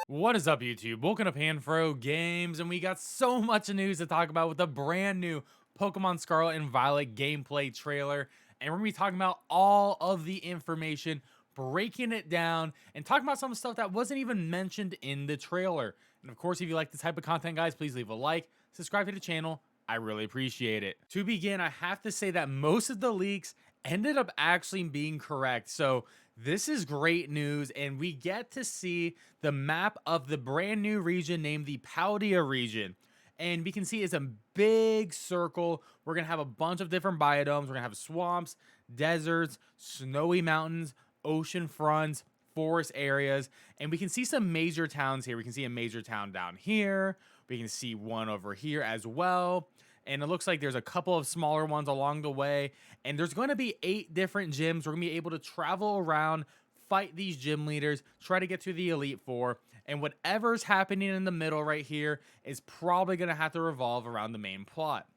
What is up, YouTube? Welcome to PanFro Games, and we got so much news to talk about with the brand new Pokemon Scarlet and Violet gameplay trailer. And we're going to be talking about all of the information, breaking it down, and talking about some stuff that wasn't even mentioned in the trailer. And of course, if you like this type of content, guys, please leave a like, subscribe to the channel. I really appreciate it. To begin, I have to say that most of the leaks ended up actually being correct. So this is great news, and we get to see the map of the brand new region named the Paldea region. And we can see it's a big circle. We're going to have a bunch of different biomes. We're going to have swamps, deserts, snowy mountains, ocean fronts, forest areas, and we can see some major towns here. We can see a major town down here. We can see one over here as well. And it looks like there's a couple of smaller ones along the way. And there's going to be 8 different gyms. We're going to be able to travel around, fight these gym leaders, try to get to the Elite Four. And whatever's happening in the middle right here is probably going to have to revolve around the main plot.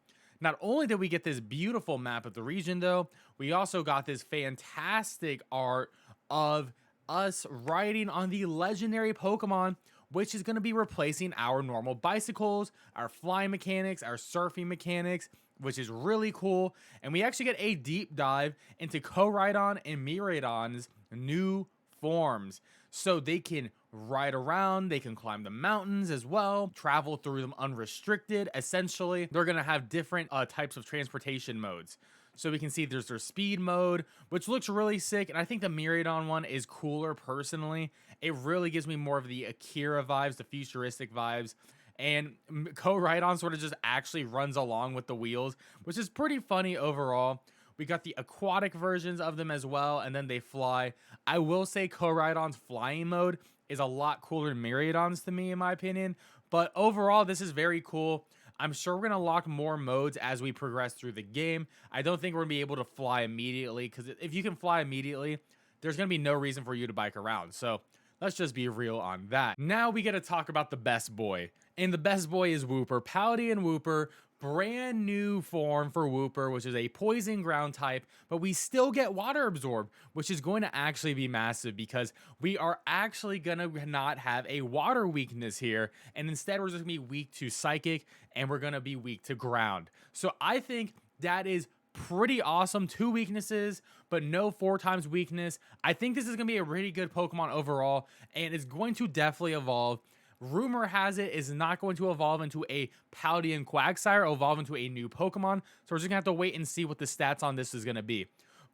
Not only did we get this beautiful map of the region, though, we also got this fantastic art of us riding on the legendary Pokemon, which is going to be replacing our normal bicycles, our flying mechanics, our surfing mechanics, which is really cool. And we actually get a deep dive into Koraidon and Miraidon's new forms. So they can ride around, they can climb the mountains as well, travel through them unrestricted. Essentially, they're going to have different types of transportation modes. So we can see there's their speed mode, which looks really sick. And I think the Miraidon one is cooler personally. It really gives me more of the Akira vibes, the futuristic vibes. And Koraidon sort of just actually runs along with the wheels, which is pretty funny overall. We got the aquatic versions of them as well, and then they fly. I will say Koraidon's flying mode is a lot cooler than Miraidon's to me, in my opinion. But overall, this is very cool. I'm sure we're going to lock more modes as we progress through the game. I don't think we're going to be able to fly immediately, because if you can fly immediately, there's going to be no reason for you to bike around. So let's just be real on that. Now we get to talk about the best boy. And the best boy is Wooper. Paldean Wooper. Brand new form for Wooper, which is a poison ground type, but we still get water absorb, which is going to actually be massive because we are actually going to not have a water weakness here. And instead, we're just going to be weak to psychic and we're going to be weak to ground. So I think that is pretty awesome. 2 weaknesses, but no 4 times weakness. I think this is going to be a really good Pokemon overall, and it's going to definitely evolve. Rumor has it is not going to evolve into a Paldean Quagsire, evolve into a new Pokemon. So we're just going to have to wait and see what the stats on this is going to be.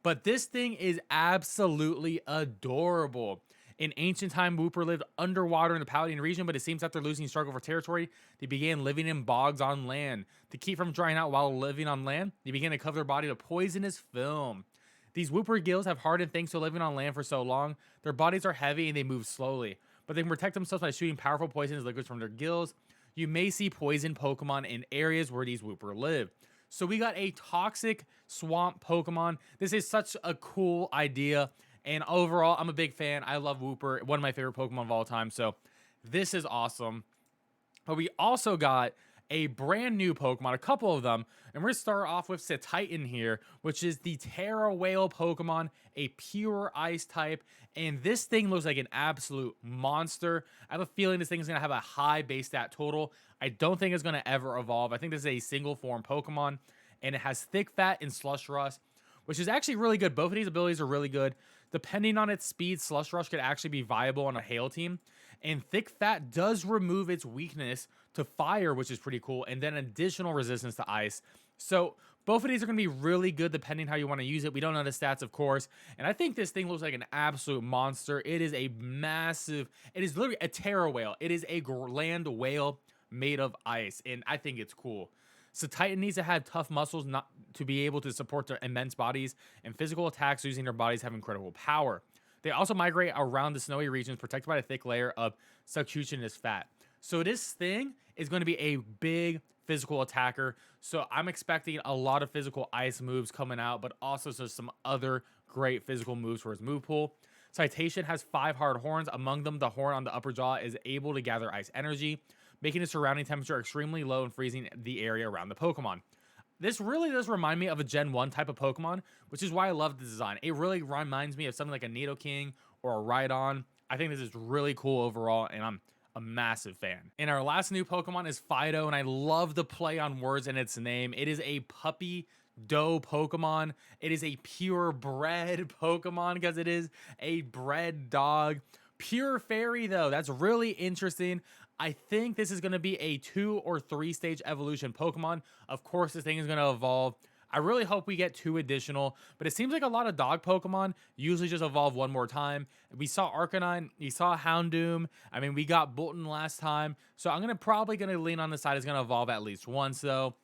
But this thing is absolutely adorable. In ancient time, Wooper lived underwater in the Paldean region, but it seems after losing struggle for territory, they began living in bogs on land. To keep from drying out while living on land, they began to cover their body with poisonous film. These Wooper gills have hardened thanks to living on land for so long. Their bodies are heavy and they move slowly, but they can protect themselves by shooting powerful poisonous liquids from their gills. You may see poison Pokemon in areas where these Wooper live. So we got a toxic swamp Pokemon. This is such a cool idea. And overall, I'm a big fan. I love Wooper, one of my favorite Pokemon of all time. So this is awesome. But we also got a brand new Pokemon, a couple of them. And we're going to start off with Cetitan here, which is the Tera whale Pokemon, a pure ice type. And this thing looks like an absolute monster. I have a feeling this thing is going to have a high base stat total. I don't think it's going to ever evolve. I think this is a single form Pokemon, and it has Thick Fat and Slush Rush, which is actually really good. Both of these abilities are really good. Depending on its speed, Slush Rush could actually be viable on a Hail team. And Thick Fat does remove its weakness to fire, which is pretty cool, and then additional resistance to ice. So both of these are going to be really good depending how you want to use it. We don't know the stats, of course. And I think this thing looks like an absolute monster. It is a massive, it is literally a Tera whale. It is a land whale made of ice, and I think it's cool. So Titan needs to have tough muscles not to be able to support their immense bodies, and physical attacks using their bodies have incredible power. They also migrate around the snowy regions protected by a thick layer of succutinous fat. So this thing is going to be a big physical attacker. So I'm expecting a lot of physical ice moves coming out, but also some other great physical moves for his move pool. Citation has 5 hard horns. Among them, the horn on the upper jaw is able to gather ice energy, making the surrounding temperature extremely low and freezing the area around the Pokemon. This really does remind me of a Gen 1 type of Pokemon, which is why I love the design. It really reminds me of something like a Nidoking or a Rhydon. I think this is really cool overall, and I'm a massive fan. And our last new Pokemon is Fidough, and I love the play on words in its name. It is a puppy doe Pokemon. It is a purebred Pokemon because it is a bred dog. Pure fairy though, that's really interesting. I think this is going to be a 2 or 3 stage evolution Pokemon. Of course, this thing is going to evolve. I really hope we get 2 additional, but it seems like a lot of dog Pokemon usually just evolve one more time. We saw Arcanine, we saw Houndoom. I mean, we got Bolton last time, so I'm probably gonna lean on the side it's gonna evolve at least once though.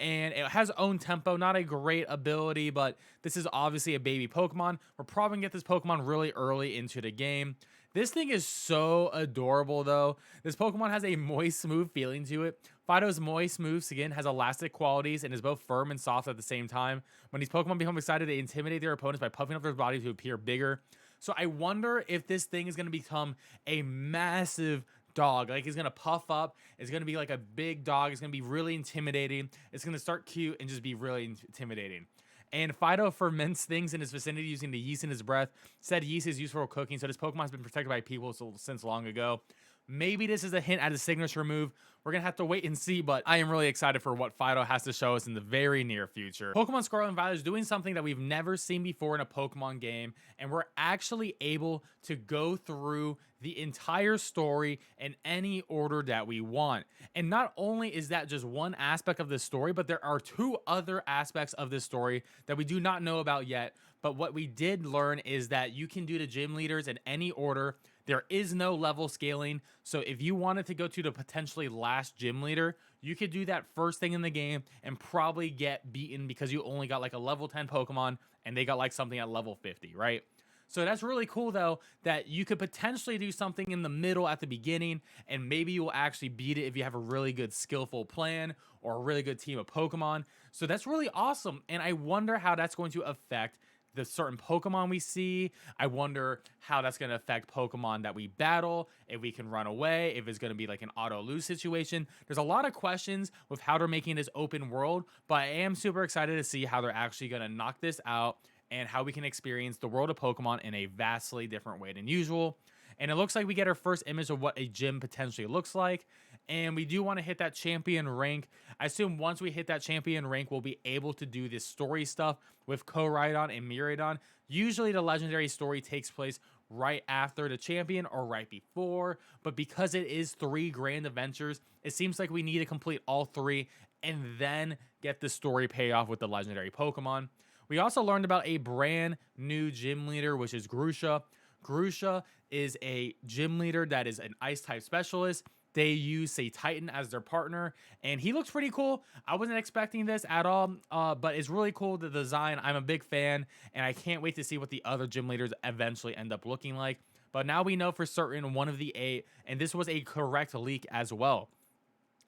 And it has own tempo, not a great ability, but this is obviously a baby Pokemon. We're probably gonna get this Pokemon really early into the game. This thing is so adorable though. This Pokemon has a moist, smooth feeling to it. Fidough's moist, smooth skin has elastic qualities and is both firm and soft at the same time. When these Pokemon become excited, they intimidate their opponents by puffing up their body to appear bigger. So I wonder if this thing is going to become a massive dog. Like, it's going to puff up. It's going to be like a big dog. It's going to be really intimidating. It's going to start cute and just be really intimidating. And Fidough ferments things in his vicinity using the yeast in his breath. Said yeast is useful for cooking, so this Pokemon has been protected by people since long ago. Maybe this is a hint at a signature move. We're going to have to wait and see, but I am really excited for what Fidough has to show us in the very near future. Pokemon Scarlet and Violet is doing something that we've never seen before in a Pokemon game, and we're actually able to go through the entire story in any order that we want. And not only is that just one aspect of this story, but there are 2 other aspects of this story that we do not know about yet. But what we did learn is that you can do the gym leaders in any order. There is no level scaling, so if you wanted to go to the potentially last gym leader, you could do that first thing in the game and probably get beaten because you only got like a level 10 Pokemon and they got like something at level 50, right? So that's really cool though, that you could potentially do something in the middle at the beginning, and maybe you will actually beat it if you have a really good skillful plan or a really good team of Pokemon. So that's really awesome, and I wonder how that's going to affect the certain Pokemon we see. I wonder how that's going to affect Pokemon that we battle, if we can run away, if it's going to be like an auto lose situation. There's a lot of questions with how they're making this open world, but I am super excited to see how they're actually going to knock this out and how we can experience the world of Pokemon in a vastly different way than usual. And it looks like we get our first image of what a gym potentially looks like. And we do want to hit that champion rank. I assume once we hit that champion rank, we'll be able to do this story stuff with Koraidon and Miraidon. Usually the legendary story takes place right after the champion or right before. But because it is 3 grand adventures, it seems like we need to complete all 3 and then get the story payoff with the legendary Pokemon. We also learned about a brand new gym leader, which is Grusha. Grusha is a gym leader that is an ice type specialist. They use Cetitan as their partner, and he looks pretty cool. I wasn't expecting this at all, but it's really cool, the design. I'm a big fan, and I can't wait to see what the other gym leaders eventually end up looking like. But now we know for certain one of the 8, and this was a correct leak as well.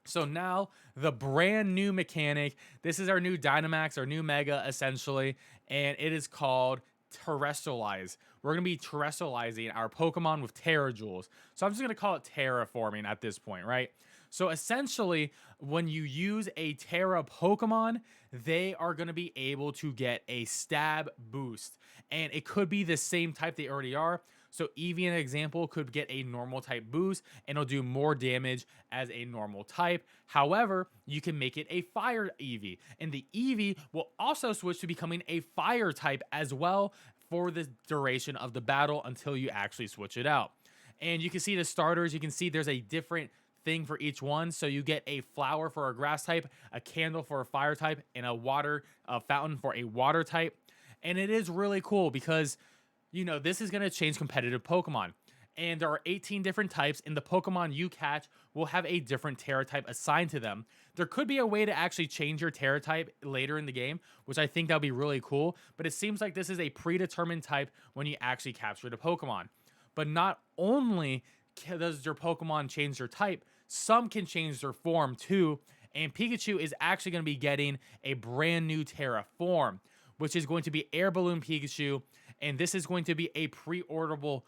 So now the brand new mechanic, this is our new Dynamax, our new Mega essentially, and it is called Terastal. We're going to be terrestrializing our Pokemon with Tera Jewels. So I'm just going to call it terraforming at this point, right? So essentially, when you use a Tera Pokemon, they are going to be able to get a stab boost. And it could be the same type they already are. So Eevee, an example, could get a normal type boost and it'll do more damage as a normal type. However, you can make it a fire Eevee. And the Eevee will also switch to becoming a fire type as well for the duration of the battle until you actually switch it out. And you can see the starters. You can see there's a different thing for each one. So you get a flower for a grass type, a candle for a fire type, and a water fountain for a water type. And it is really cool because, you know, this is going to change competitive Pokemon. And there are 18 different types, and the Pokemon you catch will have a different Tera type assigned to them. There could be a way to actually change your Tera type later in the game, which I think that would be really cool. But it seems like this is a predetermined type when you actually capture the Pokemon. But not only does your Pokemon change their type, some can change their form too. And Pikachu is actually going to be getting a brand new Tera form, which is going to be Air Balloon Pikachu. And this is going to be a pre-orderable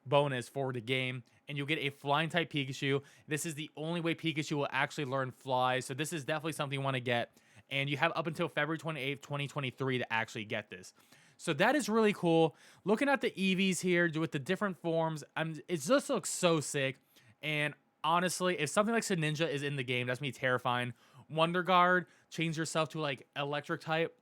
bonus for the game. And you'll get a flying type Pikachu. This is the only way Pikachu will actually learn fly. So this is definitely something you want to get. And you have up until February 28th, 2023 to actually get this. So that is really cool. Looking at the Eevees here with the different forms, it just looks so sick. And honestly, if something like Ninja is in the game, that's me terrifying. Wonder Guard, change yourself to like electric type,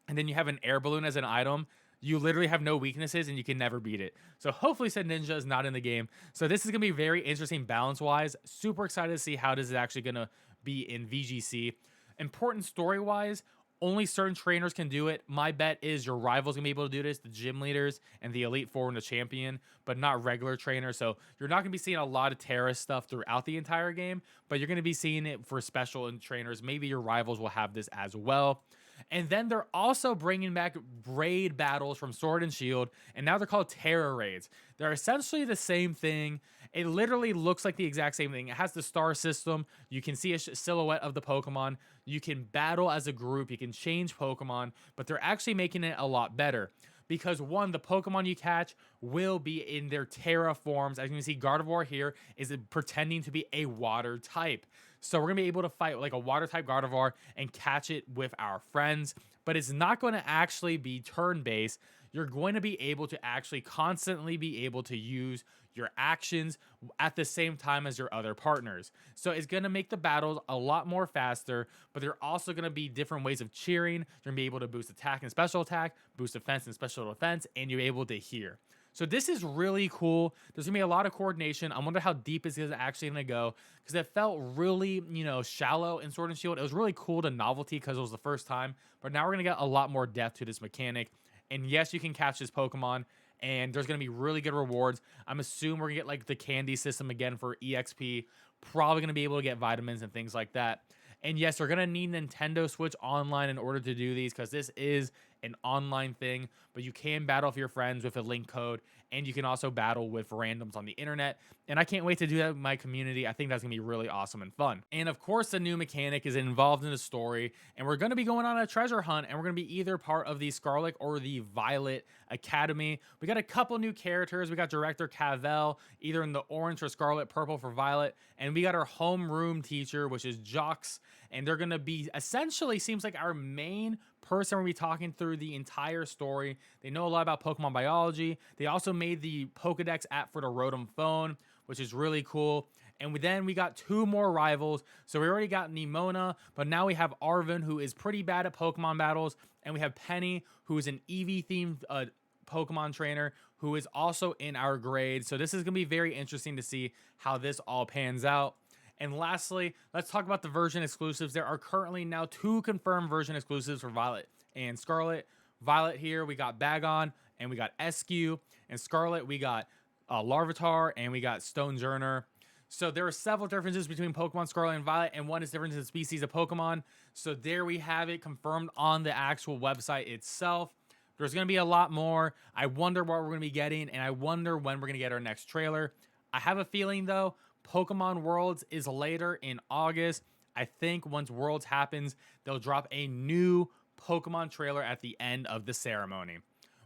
and then you have an air balloon as an item. You literally have no weaknesses and you can never beat it. So hopefully said Ninja is not in the game. So this is going to be very interesting balance-wise. Super excited to see how this is actually going to be in VGC. Important story-wise, only certain trainers can do it. My bet is your rivals going to be able to do this, the gym leaders and the Elite Four and the champion, but not regular trainers. So you're not going to be seeing a lot of Tera stuff throughout the entire game, but you're going to be seeing it for special trainers. Maybe your rivals will have this as well. And then they're also bringing back raid battles from Sword and Shield, and now they're called Terra raids. They're essentially the same thing. It literally looks like the exact same thing. It has the star system. You can see a silhouette of the Pokemon. You can battle as a group. You can change Pokemon, but they're actually making it a lot better. Because one, the Pokemon you catch will be in their Tera forms. As you can see, Gardevoir here is pretending to be a water type. So we're going to be able to fight like a water type Gardevoir and catch it with our friends. But it's not going to actually be turn-based. You're going to be able to actually constantly be able to use your actions at the same time as your other partners. So it's going to make the battles a lot more faster, but there are also going to be different ways of cheering. You're going to be able to boost attack and special attack, boost defense and special defense, and you're able to hear. So this is really cool. There's going to be a lot of coordination. I wonder how deep is actually going to go, because it felt really, shallow in Sword and Shield. It was really cool to novelty because it was the first time, but now we're going to get a lot more depth to this mechanic. And yes, you can catch this Pokemon, and there's going to be really good rewards. I'm assuming we're going to get like the candy system again for EXP. Probably going to be able to get vitamins and things like that. And yes, we're going to need Nintendo Switch Online in order to do these, because this is an online thing, but you can battle with your friends with a link code, and you can also battle with randoms on the internet. And I can't wait to do that with my community. I think that's gonna be really awesome and fun. And of course, the new mechanic is involved in the story, and we're gonna be going on a treasure hunt, and we're gonna be either part of the Scarlet or the Violet Academy. We got a couple new characters. We got Director Cavell, either in the orange or Scarlet, purple for Violet, and we got our homeroom teacher, which is Jox, and they're gonna be essentially, seems like our main person we're gonna be talking through the entire story. They know a lot about Pokemon biology. They also made the Pokedex app for the Rotom phone, which is really cool. And then we got two more rivals. So we already got Nimona, but now we have Arvin, who is pretty bad at Pokemon battles, and we have Penny, who is an Eevee-themed Pokemon trainer, who is also in our grade. So this is gonna be very interesting to see how this all pans out. And lastly, let's talk about the version exclusives. There are currently now 2 confirmed version exclusives for Violet and Scarlet. Violet here, we got Bagon and we got Eskew. And Scarlet, we got Larvitar and we got Stonejourner. So there are several differences between Pokemon Scarlet and Violet, and one is difference in species of Pokemon. So there we have it confirmed on the actual website itself. There's going to be a lot more. I wonder what we're going to be getting, and I wonder when we're going to get our next trailer. I have a feeling, though, Pokemon Worlds is later in August. I think once Worlds happens, they'll drop a new Pokemon trailer at the end of the ceremony.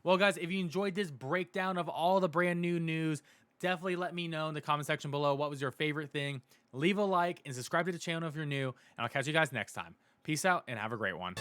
Well, guys, if you enjoyed this breakdown of all the brand new news, definitely let me know in the comment section below what was your favorite thing. Leave a like and subscribe to the channel if you're new, and I'll catch you guys next time. Peace out and have a great one.